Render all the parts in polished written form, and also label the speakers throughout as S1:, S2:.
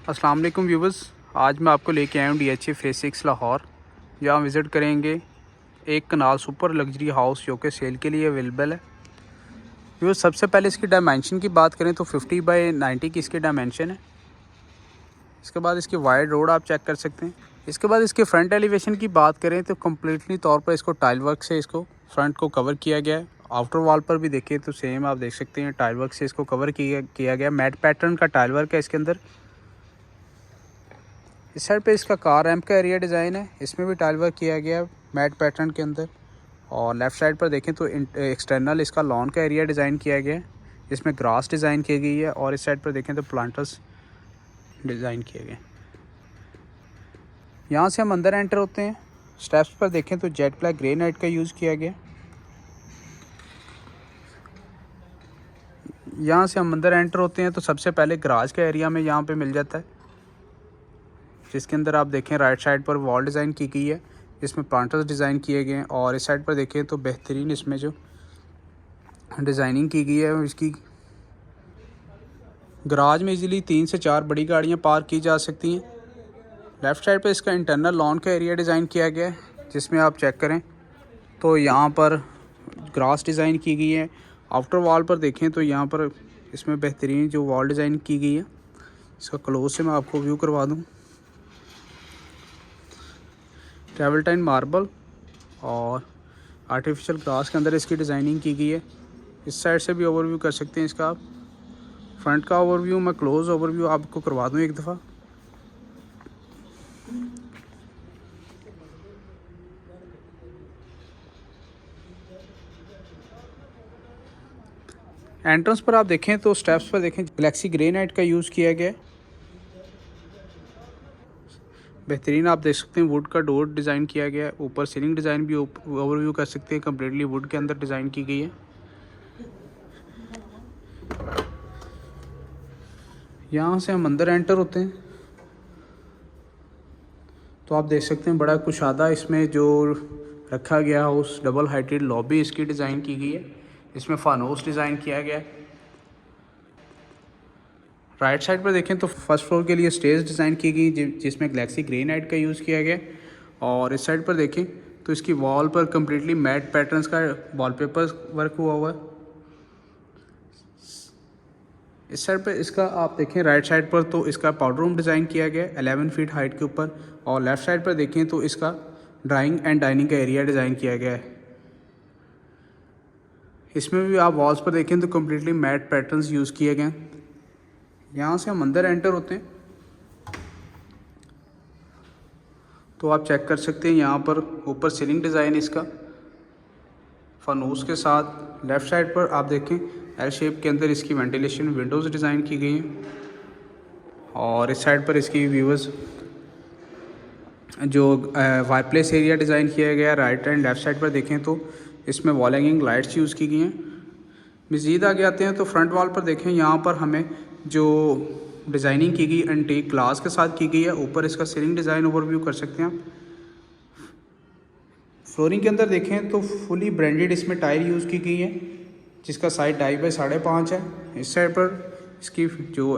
S1: अस्सलाम वालेकुम व्यूवर्स। आज मैं आपको लेके आया हूँ DHA फेज़ 6 लाहौर, जहाँ विज़िट करेंगे एक कनाल सुपर लग्जरी हाउस जो कि सेल के लिए अवेलेबल है। व्यूवर्स, सबसे पहले इसकी डायमेंशन की बात करें तो 50 बाई 90 की इसकी डायमेंशन है। इसके बाद इसकी वाइड रोड आप चेक कर सकते हैं। इसके बाद इसके फ्रंट एलिवेशन की बात करें तो कम्प्लीटली तौर पर इसको टाइल वर्क से इसको फ्रंट को कवर किया गया है। आउटर वॉल पर भी देखें तो सेम आप देख सकते हैं, टाइल वर्क से इसको कवर किया गया। मैट पैटर्न का टाइल वर्क है इसके अंदर। इस साइड पे इसका कार रैम्प का एरिया डिज़ाइन है, इसमें भी टाइल वर्क किया गया है मैट पैटर्न के अंदर। और लेफ़्ट साइड पर देखें तो एक्सटर्नल इसका लॉन का एरिया डिज़ाइन किया गया है, इसमें ग्रास डिज़ाइन की गई है। और इस साइड पर देखें तो प्लांटर्स डिज़ाइन किए गए। यहाँ से हम अंदर एंटर होते हैं। स्टेप्स पर देखें तो जेट ब्लैक ग्रेनाइट का यूज़ किया गया। यहाँ से हम अंदर एंटर होते हैं तो सबसे पहले गराज का एरिया में यहाँ पे मिल जाता है, जिसके अंदर आप देखें राइट साइड पर वॉल डिज़ाइन की गई है, इसमें प्लांटर्स डिज़ाइन किए गए हैं। और इस साइड पर देखें तो बेहतरीन इसमें जो डिज़ाइनिंग की गई है इसकी, गराज में इजीली 3 से 4 बड़ी गाड़ियाँ पार्क की जा सकती हैं। लेफ़्ट साइड पर इसका इंटरनल लॉन का एरिया डिज़ाइन किया गया है, जिसमें आप चेक करें तो यहाँ पर ग्रास डिज़ाइन की गई है। आउटर वॉल पर देखें तो यहाँ पर इसमें बेहतरीन जो वॉल डिज़ाइन की गई है, इसका क्लोज से मैं आपको व्यू करवा दूँ। ट्रेवल्टाइन मार्बल और आर्टिफिशियल ग्रास के अंदर इसकी डिज़ाइनिंग की गई है। इस साइड से भी ओवरव्यू कर सकते हैं इसका आप। फ्रंट का ओवरव्यू मैं क्लोज ओवरव्यू आपको करवा दूँ एक दफ़ा। एंट्रेंस पर आप देखें तो स्टेप्स पर देखें गैलेक्सी ग्रेनाइट का यूज़ किया गया है। बेहतरीन आप देख सकते हैं वुड का डोर डिज़ाइन किया गया है। ऊपर सीलिंग डिज़ाइन भी ओवरव्यू कर सकते हैं, कम्प्लीटली वुड के अंदर डिज़ाइन की गई है। यहाँ से हम अंदर एंटर होते हैं तो आप देख सकते हैं बड़ा कुशादा इसमें जो रखा गया है, उस डबल हाइटेड लॉबी इसकी डिज़ाइन की गई है। इसमें फानोस डिज़ाइन किया गया है। राइट साइड पर देखें तो फर्स्ट फ्लोर के लिए स्टेज डिज़ाइन की गई, जिसमें गैलेक्सी ग्रेनाइट का यूज़ किया गया। और इस साइड पर देखें तो इसकी वॉल पर कम्प्लीटली मैट पैटर्न्स का वॉलपेपर वर्क हुआ हुआ है। इस साइड पर इसका आप देखें राइट साइड पर तो इसका पाउडर रूम डिज़ाइन किया गया 11 फीट हाइट के ऊपर। और लेफ़्ट साइड पर देखें तो इसका ड्राइंग एंड डाइनिंग का एरिया डिज़ाइन किया गया है। इसमें भी आप वॉल्स पर देखें तो कम्प्लीटली मैट पैटर्न्स यूज़ किए गए हैं। यहाँ से हम अंदर एंटर होते हैं तो आप चेक कर सकते हैं यहाँ पर ऊपर सीलिंग डिज़ाइन इसका फनूस के साथ। लेफ़्ट साइड पर आप देखें एल शेप के अंदर इसकी वेंटिलेशन विंडोज़ डिज़ाइन की गई हैं। और इस साइड पर इसकी व्यूवर्स जो वाइप्लेस एरिया डिज़ाइन किया गया। राइट एंड लेफ़्ट साइड पर देखें तो इसमें वॉल हैंगिंग लाइट्स यूज़ की गई हैं। मज़ीद आगे आते हैं तो फ्रंट वॉल पर देखें यहाँ पर हमें जो डिज़ाइनिंग की गई एंटीक ग्लास के साथ की गई है। ऊपर इसका सीलिंग डिज़ाइन ओवरव्यू कर सकते हैं आप। फ्लोरिंग के अंदर देखें तो फुली ब्रांडेड इसमें टाइल यूज़ की गई है, जिसका साइड 2.5 बाई 5.5 है। इस साइड पर इसकी जो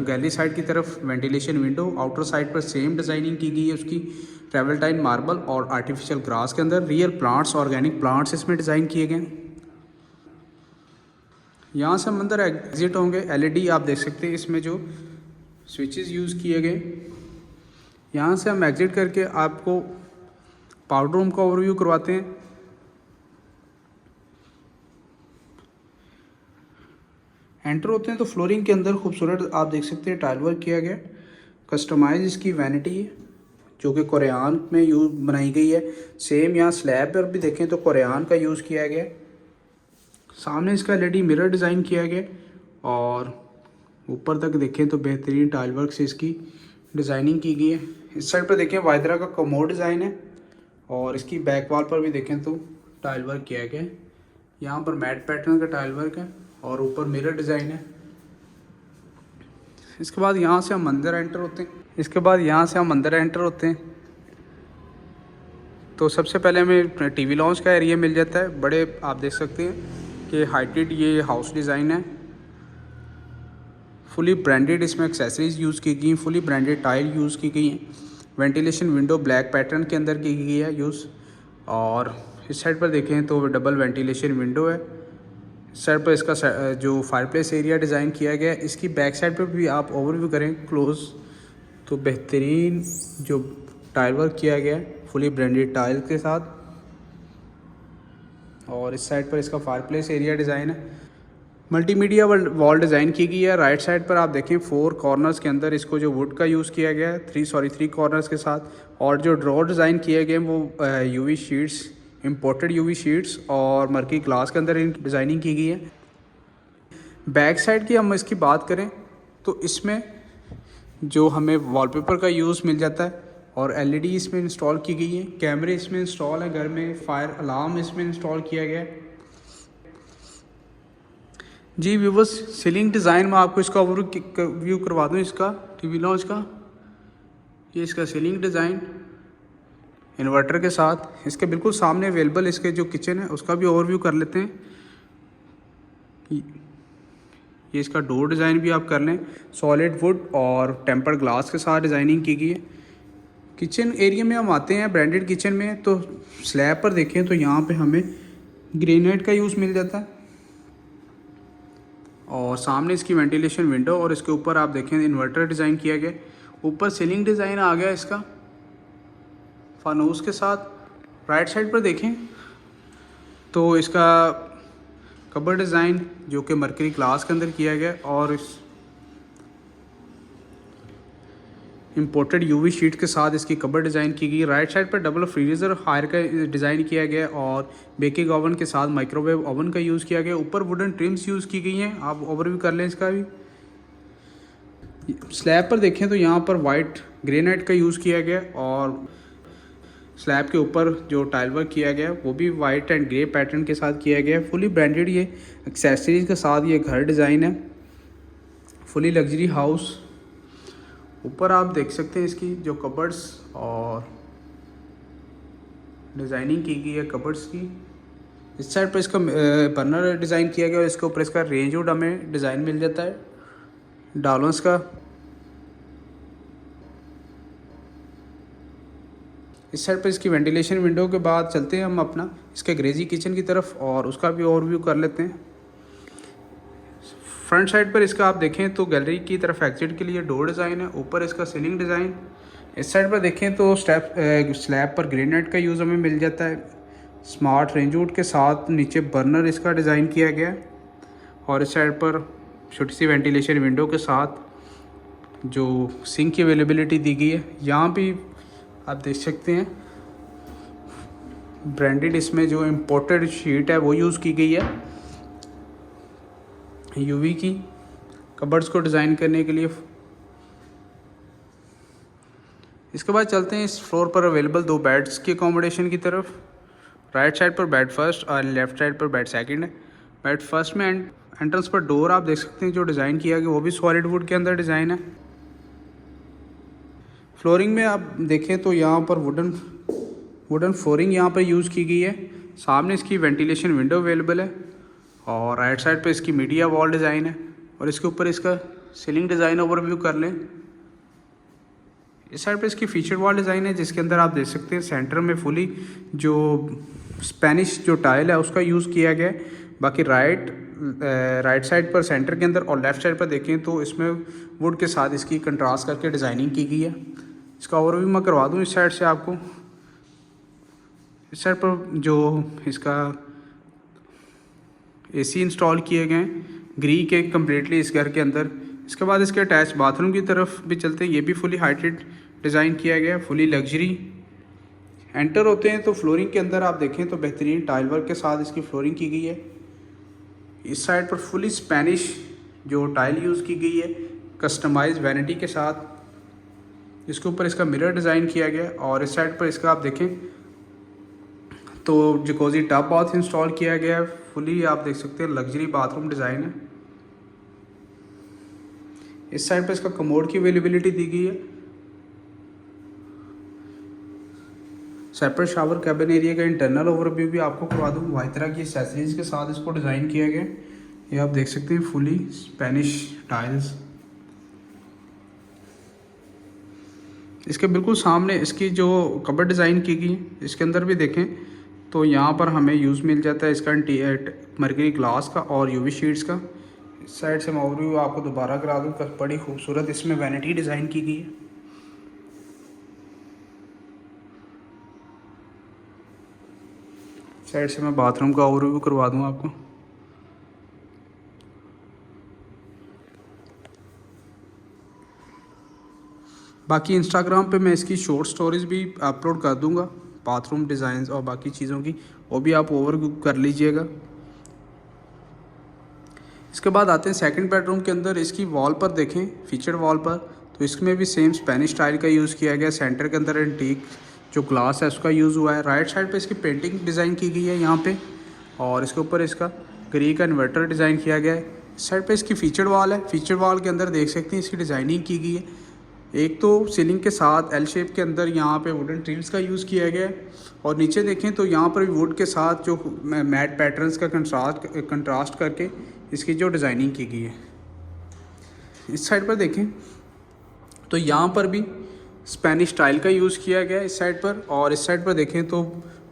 S1: गैलरी साइड की तरफ वेंटिलेशन विंडो, आउटर साइड पर सेम डिज़ाइनिंग की गई है उसकी ट्रेवल्टाइन मार्बल और आर्टिफिशियल ग्रास के अंदर। रियल प्लांट्स, ऑर्गेनिक प्लांट्स इसमें डिज़ाइन किए गए। यहाँ से हम अंदर एग्जिट होंगे। LED आप देख सकते हैं इसमें जो स्विचेस यूज़ किए गए। यहाँ से हम एग्जिट करके आपको पाउडर रूम का ओवरव्यू करवाते हैं। एंटर होते हैं तो फ्लोरिंग के अंदर खूबसूरत आप देख सकते हैं टाइल वर्क किया गया। कस्टमाइज इसकी वैनिटी है जो कि कोरियान में यूज़ बनाई गई है। सेम यहाँ स्लैब पर भी देखें तो कोरियान का यूज़ किया गया। सामने इसका LED मिरर डिज़ाइन किया गया। और ऊपर तक देखें तो बेहतरीन टाइल वर्क से इसकी डिज़ाइनिंग की गई है। इस साइड पर देखें वाइदरा का कमोड डिज़ाइन है। और इसकी बैक वॉल पर भी देखें तो टाइल वर्क किया गया है। यहाँ पर मैट पैटर्न का टाइल वर्क है और ऊपर मिरर डिज़ाइन है। इसके बाद यहाँ से हम अंदर एंटर होते हैं तो सबसे पहले हमें TV लॉन्च का एरिया मिल जाता है। बड़े आप देख सकते हैं कि हाइटेड ये हाउस डिज़ाइन है। फुली ब्रांडेड इसमें एक्सेसरीज यूज़ की गई हैं, फुली ब्रांडेड टाइल यूज़ की गई हैं। वेंटिलेशन विंडो ब्लैक पैटर्न के अंदर की गई है यूज़। और इस साइड पर देखें तो डबल वेंटिलेशन विंडो है। इस साइड पर इसका जो फायरप्लेस एरिया डिज़ाइन किया गया है, इसकी बैक साइड पर भी आप ओवरव्यू करें क्लोज तो बेहतरीन जो टाइल वर्क किया गया है फुली ब्रांडेड टाइल के साथ। और इस साइड पर इसका फायरप्लेस एरिया डिज़ाइन है। मल्टीमीडिया वॉल डिज़ाइन की गई है। राइट साइड पर आप देखें 4 कॉर्नर्स के अंदर इसको जो वुड का यूज़ किया गया है, 3 कॉर्नर्स के साथ। और जो ड्रॉर डिज़ाइन किए गए हैं वो UV sheets, imported UV sheets और मर्की ग्लास के अंदर इनकी डिज़ाइनिंग की गई है। बैक साइड की हम इसकी बात करें तो इसमें जो हमें वॉलपेपर का यूज़ मिल जाता है और एलईडी इसमें इंस्टॉल की गई है। कैमरे इसमें इंस्टॉल है घर में। फायर अलार्म इसमें इंस्टॉल किया गया है। जी व्यूवर्स, सीलिंग डिज़ाइन में आपको इसका ओवरव्यू करवा दूँ इसका टीवी लॉन्च का। ये इसका सीलिंग डिज़ाइन इन्वर्टर के साथ इसके बिल्कुल सामने अवेलेबल इसके जो किचन है उसका भी ओवरव्यू कर लेते हैं। ये इसका डोर डिज़ाइन भी आप कर लें। सॉलिड वुड और टेम्पर्ड ग्लास के साथ डिज़ाइनिंग की गई है। किचन एरिया में हम आते हैं ब्रांडेड किचन में, तो स्लैब पर देखें तो यहाँ पे हमें ग्रेनाइट का यूज़ मिल जाता है। और सामने इसकी वेंटिलेशन विंडो और इसके ऊपर आप देखें इन्वर्टर डिज़ाइन किया गया। ऊपर सीलिंग डिज़ाइन आ गया इसका फानूस के साथ। राइट साइड पर देखें तो इसका कबर डिज़ाइन जो कि मर्करी ग्लास के अंदर किया गया और इस इंपोर्टेड यूवी शीट के साथ इसकी कबर डिज़ाइन की गई। राइट साइड पर डबल फ्रीजर हायर का डिज़ाइन किया गया और बेकिंग ओवन के साथ माइक्रोवेव ओवन का यूज़ किया गया। ऊपर वुडन ट्रिम्स यूज़ की गई हैं, आप ओवरव्यू कर लें इसका भी। स्लैब पर देखें तो यहाँ पर वाइट ग्रेनाइट का यूज़ किया गया और स्लैब के ऊपर जो टाइल वर्क किया गया वो भी वाइट एंड ग्रे पैटर्न के साथ किया गया है। फुली ब्रांडेड ये एक्सेसरीज के साथ ये घर डिज़ाइन है। Fully luxury house. ऊपर आप देख सकते हैं इसकी जो कबर्ड्स और डिज़ाइनिंग की गई है कबर्ड्स की। इस साइड पर इसका बर्नर डिज़ाइन किया गया और इसके ऊपर इसका रेंज वुड हमें डिज़ाइन मिल जाता है डालोन्स का। इस साइड पर इसकी वेंटिलेशन विंडो के बाद चलते हैं हम अपना इसके ग्रेजी किचन की तरफ और उसका भी ओवरव्यू कर लेते हैं। फ्रंट साइड पर इसका आप देखें तो गैलरी की तरफ एग्जिट के लिए डोर डिज़ाइन है। ऊपर इसका सीलिंग डिज़ाइन। इस साइड पर देखें तो स्लैब पर ग्रेनाइट का यूज़ हमें मिल जाता है स्मार्ट रेंज वुड के साथ। नीचे बर्नर इसका डिज़ाइन किया गया है और इस साइड पर छोटी सी वेंटिलेशन विंडो के साथ जो सिंक की अवेलेबिलिटी दी गई है। यहाँ भी आप देख सकते हैं ब्रांडेड इसमें जो इम्पोर्टेड शीट है वो यूज़ की गई है यूवी की कबर्ड्स को डिज़ाइन करने के लिए। इसके बाद चलते हैं इस फ्लोर पर अवेलेबल 2 बेड्स की अकोमोडेशन की तरफ। राइट साइड पर बेड फर्स्ट और लेफ़्ट साइड पर बेड सेकंड है। बेड फर्स्ट में एंट्रेंस पर डोर आप देख सकते हैं जो डिज़ाइन किया गया वो भी सॉलिड वुड के अंदर डिज़ाइन है। फ्लोरिंग में आप देखें तो यहाँ पर वुडन फ्लोरिंग यहाँ पर यूज़ की गई है। सामने इसकी वेंटिलेशन विंडो अवेलेबल है और राइट साइड पे इसकी मीडिया वॉल डिज़ाइन है और इसके ऊपर इसका सीलिंग डिज़ाइन ओवरव्यू कर लें। इस साइड पे इसकी फीचर वॉल डिज़ाइन है जिसके अंदर आप देख सकते हैं सेंटर में फुली जो स्पेनिश जो टाइल है उसका यूज़ किया गया है। बाकी राइट साइड पर सेंटर के अंदर और लेफ़्ट साइड पर देखें तो इसमें वुड के साथ इसकी कंट्रास्ट करके डिज़ाइनिंग की गई है। इसका ओवरव्यू मैं करवा दूँ इस साइड से आपको। इस साइड पर जो इसका एसी इंस्टॉल किए गए हैं ग्री के कम्प्लीटली इस घर के अंदर। इसके बाद इसके अटैच बाथरूम की तरफ भी चलते हैं। ये भी फुली हाइटेड डिज़ाइन किया गया, फुली लग्जरी। एंटर होते हैं तो फ्लोरिंग के अंदर आप देखें तो बेहतरीन टाइल वर्क के साथ इसकी फ्लोरिंग की गई है। इस साइड पर फुली स्पेनिश जो टाइल यूज़ की गई है कस्टमाइज वैनिटी के साथ। इसके ऊपर इसका मिरर डिज़ाइन किया गया और इस साइड पर इसका आप देखें तो जकोजी टब बाथ इंस्टॉल किया गया है। फुली आप देख सकते हैं लग्जरी बाथरूम डिज़ाइन है। इस साइड पर इसका कमोड की अवेलेबिलिटी दी गई है। सेपरेट शावर कैबिन एरिया का इंटरनल ओवरव्यू भी आपको करवा दूँ। वाइत्रा की एक्सेसरीज के साथ इसको डिज़ाइन किया गया। ये आप देख सकते हैं फुली स्पेनिश टाइल्स इसके बिल्कुल सामने इसकी जो कबर्ड डिज़ाइन की गई है, इसके अंदर भी देखें तो यहाँ पर हमें यूज़ मिल जाता है इसका मरकरी ग्लास का और यूवी शीट्स का। इस साइड से मैं ओवरव्यू आपको दोबारा करा दूँ। बड़ी खूबसूरत इसमें वैनिटी डिज़ाइन की गई है। साइड से मैं बाथरूम का ओवरव्यू करवा दूँ आपको। बाकी इंस्टाग्राम पे मैं इसकी शॉर्ट स्टोरीज भी अपलोड कर दूंगा बाथरूम डिज़ाइंस और बाकी चीज़ों की, वो भी आप ओवरव्यू कर लीजिएगा। इसके बाद आते हैं सेकंड बेडरूम के अंदर। इसकी वॉल पर देखें, फीचर वॉल पर, तो इसमें भी सेम स्पेनिश स्टाइल का यूज़ किया गया। सेंटर के अंदर एंटीक जो ग्लास है उसका यूज़ हुआ है। राइट साइड पे इसकी पेंटिंग डिज़ाइन की गई है यहाँ पे, और इसके ऊपर इसका ग्रे का इन्वर्टर डिज़ाइन किया गया है। इस साइड पे इसकी फीचर वॉल है। फीचर वॉल के अंदर देख सकते हैं इसकी डिज़ाइनिंग की गई है। एक तो सीलिंग के साथ एल शेप के अंदर यहाँ पे वुडन ट्रिम्स का यूज़ किया गया है, और नीचे देखें तो यहाँ पर भी वुड के साथ जो मैट पैटर्न्स का कंट्रास्ट करके इसकी जो डिज़ाइनिंग की गई है। इस साइड पर देखें तो यहाँ पर भी स्पेनिश स्टाइल का यूज़ किया गया है इस साइड पर, और इस साइड पर देखें तो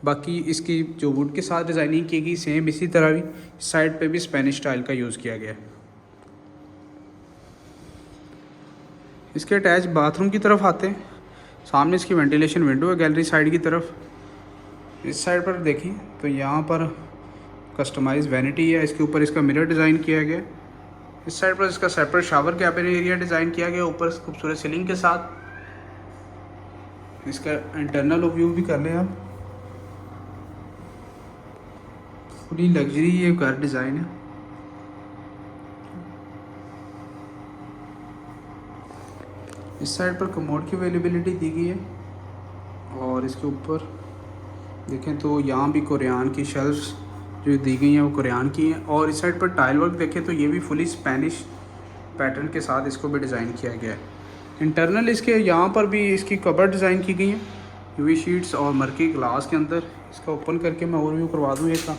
S1: बाकी इसकी जो वुड के साथ डिज़ाइनिंग की गई सेम इसी तरह भी इस साइड पर भी स्पेनिश स्टाइल का यूज़ किया गया है। इसके अटैच बाथरूम की तरफ आते हैं। सामने इसकी वेंटिलेशन विंडो है गैलरी साइड की तरफ। इस साइड पर देखें तो यहाँ पर कस्टमाइज वैनिटी है, इसके ऊपर इसका मिरर डिज़ाइन किया गया। इस साइड पर इसका separate shower cabin area design किया गया ऊपर खूबसूरत सीलिंग के साथ। इसका इंटरनल व्यू भी कर लें आप। पूरी लग्जरी ये घर डिज़ाइन है। इस साइड पर कमोड की अवेलेबिलिटी दी गई है, और इसके ऊपर देखें तो यहाँ भी कोरियान की शेल्फ्स जो दी गई हैं वो कोरियान की हैं। और इस साइड पर टाइल वर्क देखें तो ये भी फुली स्पेनिश पैटर्न के साथ इसको भी डिज़ाइन किया गया है। इंटरनल इसके यहाँ पर भी इसकी कबर्ड डिज़ाइन की गई है यूवी शीट्स और मरकी ग्लास के अंदर। इसका ओपन करके मैं ओवरव्यू करवा दूँ एक का,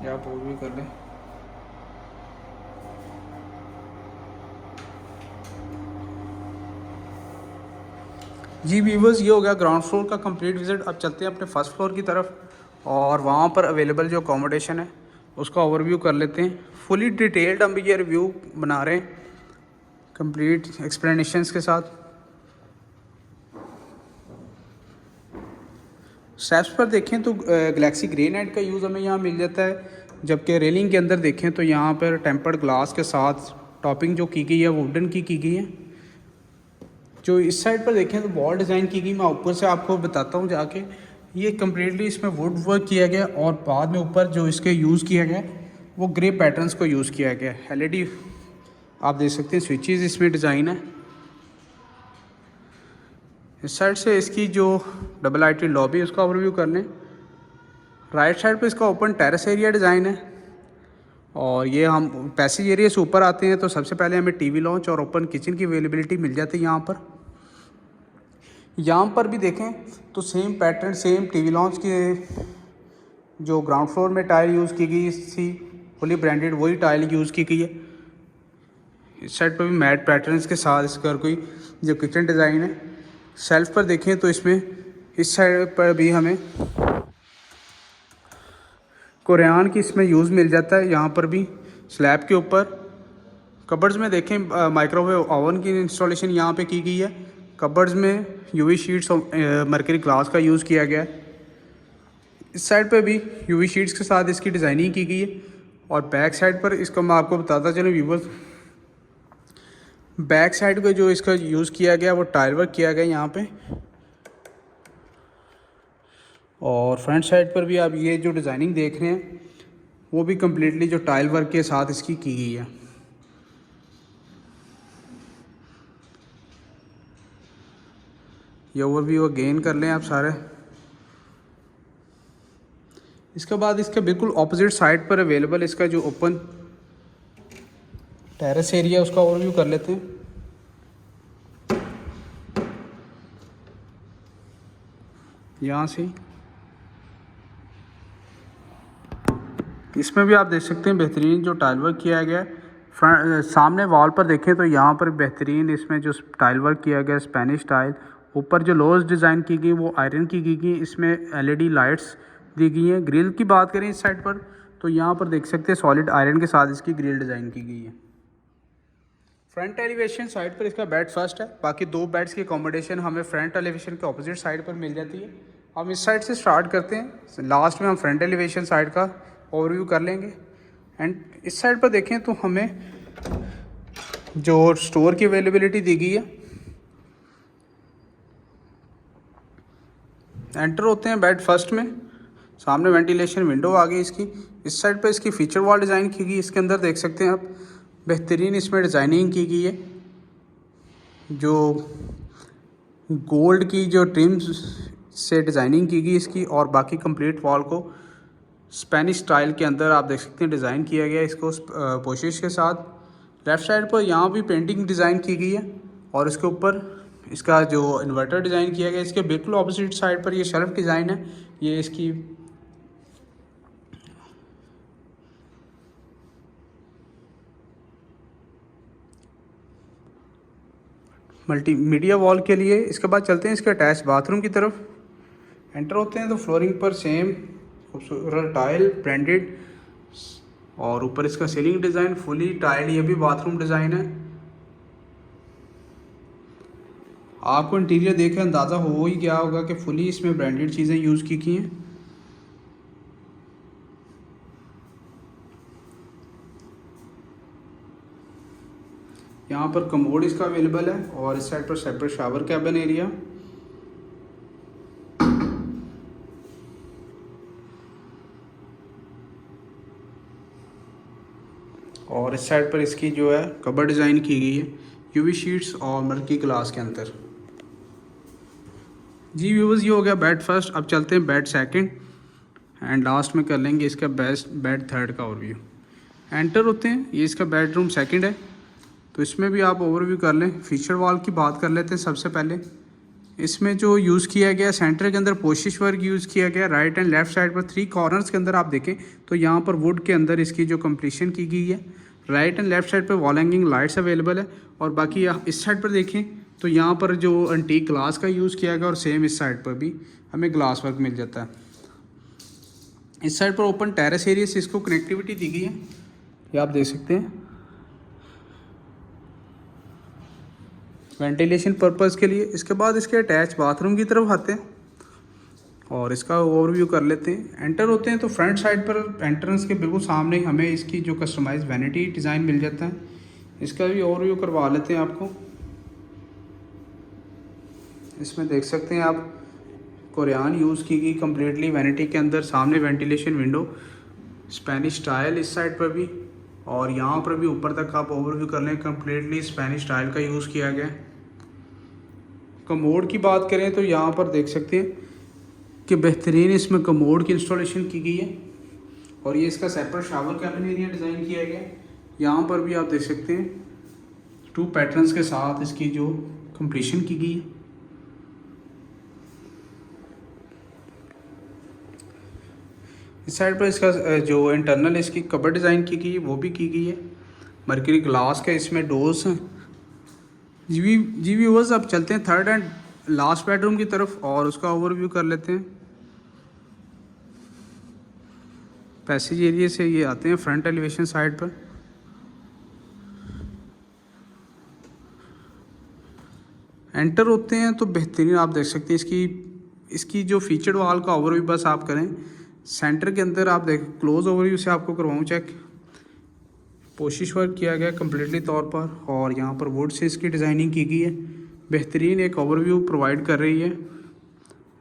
S1: या आप ओवरव्यू कर लें। जी व्यूवर्स, ये हो गया ग्राउंड फ्लोर का कंप्लीट विजिट। अब चलते हैं अपने फर्स्ट फ्लोर की तरफ, और वहाँ पर अवेलेबल जो अकोमोडेशन है उसका ओवरव्यू कर लेते हैं। फुली डिटेल्ड हम ये रिव्यू बना रहे हैं कंप्लीट एक्सप्लेनेशंस के साथ। स्टेप्स पर देखें तो गैलेक्सी ग्रे नाइट का यूज़ हमें यहाँ मिल जाता है, जबकि रेलिंग के अंदर देखें तो यहाँ पर टेम्पर्ड ग्लास के साथ टॉपिंग जो की गई है वो वुडन की गई है। जो इस साइड पर देखें तो वॉल डिज़ाइन की गई, मैं ऊपर से आपको बताता हूँ जाके। ये कम्प्लीटली इसमें वुड वर्क किया गया, और बाद में ऊपर जो इसके यूज़ किया गया वो ग्रे पैटर्न्स को यूज़ किया गया। एलईडी आप देख सकते हैं, स्विचेस इसमें डिज़ाइन है। इस साइड से इसकी जो डबल आईटी लॉबी उसका ओवरव्यू कर लें। राइट साइड पे इसका ओपन टेरेस एरिया डिज़ाइन है, और ये हम पैसेज एरिया से ऊपर आते हैं तो सबसे पहले हमें टीवी लॉन्च और ओपन किचन की अवेलेबिलिटी मिल जाती है। यहाँ पर भी देखें तो same pattern, same TV launch के जो ग्राउंड फ्लोर में टाइल यूज़ की गई थी फुली ब्रांडेड वही टाइल यूज़ की गई है। इस साइड पर भी मैट पैटर्न्स के साथ इस घर कोई जो किचन डिज़ाइन है। सेल्फ पर देखें तो इसमें इस साइड पर भी हमें कोरियान की इसमें यूज़ मिल जाता है। यहाँ पर भी स्लैब के ऊपर कबर्ड्स में देखें माइक्रोवेव ओवन की इंस्टॉलेशन यहाँ पे की गई है। कबर्ड्स में यूवी शीट्स और मरकरी ग्लास का यूज़ किया गया है। इस साइड पे भी यूवी शीट्स के साथ इसकी डिज़ाइनिंग की गई है, और बैक साइड पर इसका मैं आपको बताता चलूँ व्यूवर्स, बैक साइड पे जो इसका यूज़ किया गया वो टाइल वर्क किया गया यहाँ पे, और फ्रंट साइड पर भी आप ये जो डिज़ाइनिंग देख रहे हैं वो भी कम्प्लीटली जो टाइल वर्क के साथ इसकी की गई है। ये ओवरव्यू अगेन कर लें आप सारे। इसके बाद इसके बिल्कुल ऑपोजिट साइड पर अवेलेबल इसका जो ओपन टेरेस एरिया उसका ओवरव्यू कर लेते हैं। यहाँ से इसमें भी आप देख सकते हैं बेहतरीन जो टाइल वर्क किया गया है। सामने वॉल पर देखें तो यहाँ पर बेहतरीन इसमें जो टाइल वर्क किया गया स्पेनिश टाइल, ऊपर जो लोज डिज़ाइन की गई वो आयरन की गई, इसमें एलईडी लाइट्स दी गई हैं। ग्रिल की बात करें इस साइड पर तो यहाँ पर देख सकते हैं सॉलिड आयरन के साथ इसकी ग्रिल डिज़ाइन की गई है। फ्रंट एलिवेशन साइड पर इसका बेड फर्स्ट है, बाकी 2 बेड्स की अकोमोडेशन हमें फ्रंट एलिवेशन के ऑपोजिट साइड पर मिल जाती है। हम इस साइड से स्टार्ट करते हैं, लास्ट में हम फ्रंट एलिवेशन साइड का ओवरव्यू कर लेंगे। एंड इस साइड पर देखें तो हमें जो स्टोर की अवेलेबिलिटी दी गई है। एंटर होते हैं बेड फर्स्ट में, सामने वेंटिलेशन विंडो आ गई इसकी। इस साइड पर इसकी फीचर वॉल डिज़ाइन की गई, इसके अंदर देख सकते हैं आप बेहतरीन इसमें डिज़ाइनिंग की गई है। जो गोल्ड की जो ट्रिम्स से डिज़ाइनिंग की गई इसकी, और बाकी कंप्लीट वॉल को स्पेनिश स्टाइल के अंदर आप देख सकते हैं डिज़ाइन किया गया इसको पोशिश के साथ। लेफ़्ट साइड पर यहाँ भी पेंटिंग डिज़ाइन की गई है और इसके ऊपर इसका जो इन्वर्टर डिज़ाइन किया गया। इसके बिल्कुल ऑपोजिट साइड पर ये शेल्फ डिज़ाइन है, ये इसकी मल्टीमीडिया वॉल के लिए। इसके बाद चलते हैं इसके अटैच बाथरूम की तरफ। एंटर होते हैं तो फ्लोरिंग पर सेम खूबसूरत टाइल ब्रांडेड, और ऊपर इसका सीलिंग डिज़ाइन फुली टाइल, ये भी बाथरूम डिज़ाइन है। आपको इंटीरियर देख के अंदाज़ा हो ही गया होगा कि फुली इसमें ब्रांडेड चीज़ें यूज़ की हैं। यहाँ पर कमोड इसका अवेलेबल है और इस साइड पर सेपरेट शावर कैबिन एरिया। और इस साइड पर इसकी जो है कबर्ड डिज़ाइन की गई है यूवी शीट्स और मर्की ग्लास के अंदर। जी व्यूवर्स, ये हो गया बेड फर्स्ट। अब चलते हैं बेड सेकंड एंड लास्ट में कर लेंगे इसका बेड थर्ड का ओवरव्यू। एंटर होते हैं, ये इसका बेडरूम सेकंड है, तो इसमें भी आप ओवरव्यू कर लें। फीचर वॉल की बात कर लेते हैं सबसे पहले। इसमें जो यूज़ किया गया सेंटर के अंदर पोशिश वर्क यूज़ किया गया। राइट एंड लेफ़्ट साइड पर 3 कॉर्नर्स के अंदर आप देखें तो यहाँ पर वुड के अंदर इसकी जो कंप्लीशन की गई है। राइट एंड लेफ़्ट साइड पर वॉल हैंगिंग लाइट्स अवेलेबल है, और बाकी इस साइड पर देखें तो यहाँ पर जो एंटीक ग्लास का यूज़ किया गया, और सेम इस साइड पर भी हमें ग्लास वर्क मिल जाता है। इस साइड पर ओपन टेरेस एरिया से इसको कनेक्टिविटी दी गई है, ये आप देख सकते हैं वेंटिलेशन पर्पज़ के लिए। इसके बाद इसके अटैच बाथरूम की तरफ आते हैं और इसका ओवरव्यू कर लेते हैं। एंटर होते हैं तो फ्रंट साइड पर एंट्रेंस के बिल्कुल सामने हमें इसकी जो कस्टमाइज वैनिटी डिज़ाइन मिल जाता है, इसका भी ओवरव्यू करवा लेते हैं आपको। इसमें देख सकते हैं आप कोरियान यूज़ की गई कम्प्लीटली वैनिटी के अंदर। सामने वेंटिलेशन विंडो स्पेनिश स्टाइल इस साइड पर भी, और यहाँ पर भी ऊपर तक आप ओवरव्यू कर लें, कम्प्लीटली स्पेनिश स्टाइल का यूज़ किया गया। कमोड की बात करें तो यहाँ पर देख सकते हैं कि बेहतरीन इसमें कमोड की इंस्टॉलेशन की गई है, और ये इसका separate shower cabin area design किया गया है। यहाँ पर भी आप देख सकते हैं 2 पैटर्न्स के साथ इसकी जो कंप्लीशन की गई है। इस साइड पर इसका जो इंटरनल इसकी कबर्ड डिज़ाइन की गई है वो भी की गई है। मर्क्यूरी ग्लास के इसमें डोर्स हैं। जी व्यूअर्स, अब चलते हैं थर्ड एंड लास्ट बेडरूम की तरफ और उसका ओवरव्यू कर लेते हैं। पैसेज एरिया से ये आते हैं फ्रंट एलिवेशन साइड पर। एंटर होते हैं तो बेहतरीन आप देख सकते हैं इसकी जो फीचर्ड वॉल का ओवरव्यू बस आप करें। सेंटर के अंदर आप देख क्लोज ओवरव्यू से आपको करवाऊँ चेक। पोशिश वर्क किया गया कम्प्लीटली तौर पर, और यहाँ पर वुड से इसकी डिज़ाइनिंग की गई है। बेहतरीन एक ओवरव्यू प्रोवाइड कर रही है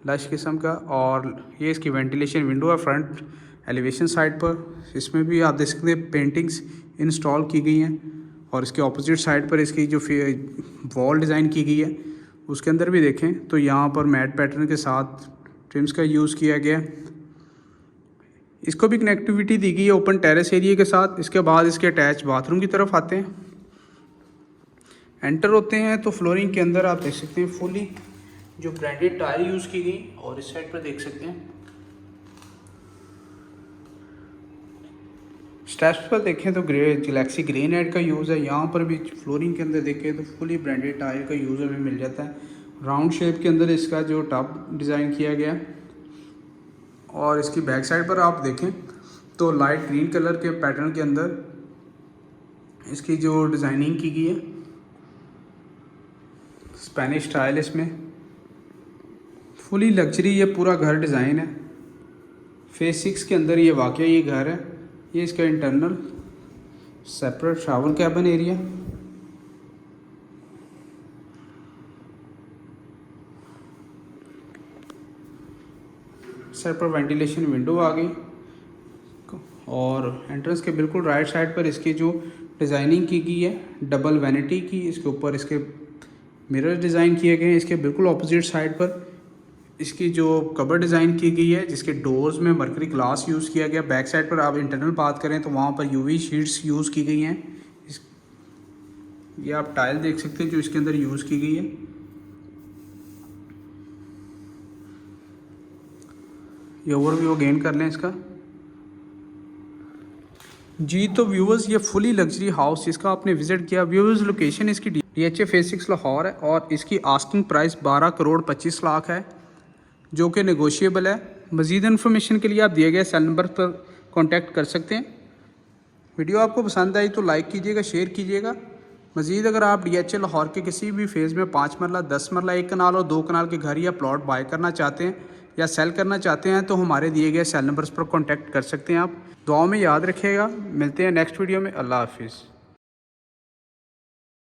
S1: लश किस्म का। और ये इसकी वेंटिलेशन विंडो है फ्रंट एलिवेशन साइड पर। इसमें भी आप देख सकते हैं पेंटिंग्स इंस्टॉल की गई हैं, और इसके ऑपोजिट साइड पर इसकी जो वॉल डिज़ाइन की गई है उसके अंदर भी देखें तो यहाँ पर मैट पैटर्न के साथ ट्रिम्स का यूज़ किया गया। इसको भी कनेक्टिविटी दी गई है ओपन टेरेस एरिया के साथ। इसके बाद इसके अटैच बाथरूम की तरफ आते हैं। एंटर होते हैं तो फ्लोरिंग के अंदर आप देख सकते हैं फुली जो ब्रांडेड टाइल यूज़ की गई, और इस साइड पर देख सकते हैं स्टेप्स पर देखें तो गैलेक्सी ग्रेनाइट का यूज़ है। यहाँ पर भी फ्लोरिंग के अंदर देखें तो फुली ब्रांडेड टाइल का यूज़ हमें मिल जाता है। राउंड शेप के अंदर इसका जो टब डिज़ाइन किया गया है, और इसकी बैक साइड पर आप देखें तो लाइट ग्रीन कलर के पैटर्न के अंदर इसकी जो डिज़ाइनिंग की गई है, स्पेनिश स्टाइल, इसमें फुली लग्जरी ये पूरा घर डिज़ाइन है। फेज 6 के अंदर ये वाकई ये घर है। ये इसका internal separate shower cabin area, separate ventilation window आ गई, और एंट्रेंस के बिल्कुल राइट साइड पर इसकी जो डिज़ाइनिंग की गई है डबल वैनिटी की, इसके ऊपर इसके मिरर डिज़ाइन किए गए हैं। इसके बिल्कुल ऑपोजिट साइड पर इसकी जो कबर डिज़ाइन की गई है, जिसके डोर्स में मर्करी ग्लास यूज़ किया गया। बैक साइड पर आप इंटरनल बात करें तो वहाँ पर यूवी शीट्स यूज़ की गई हैं। ये आप टाइल देख सकते हैं जो इसके अंदर यूज़ की गई है। ये ओवरव्यू गेन कर लें इसका जी। तो व्यूवर्स, ये फुली लग्जरी हाउस इसका आपने विजिट किया। व्यूवर्स, लोकेशन इसकी DHA फेज 6 लाहौर है, और इसकी आस्किंग प्राइस 12 करोड़ 25 लाख है, जो कि नेगोशिएबल है। मज़ीद इन्फॉर्मेशन के लिए आप दिए गए सेल नंबर पर कांटेक्ट कर सकते हैं। वीडियो आपको पसंद आई तो लाइक कीजिएगा, शेयर कीजिएगा। मज़ीद अगर आप DHA लाहौर के किसी भी फेज़ में 5 मरला, 10 मरला, 1 कनाल और 2 कनाल के घर या प्लॉट बाय करना चाहते हैं या सेल करना चाहते हैं तो हमारे दिए गए सेल नंबर्स पर कांटेक्ट कर सकते हैं आप। दुआओं में याद रखिएगा। मिलते हैं नेक्स्ट वीडियो में। अल्लाह हाफिज़।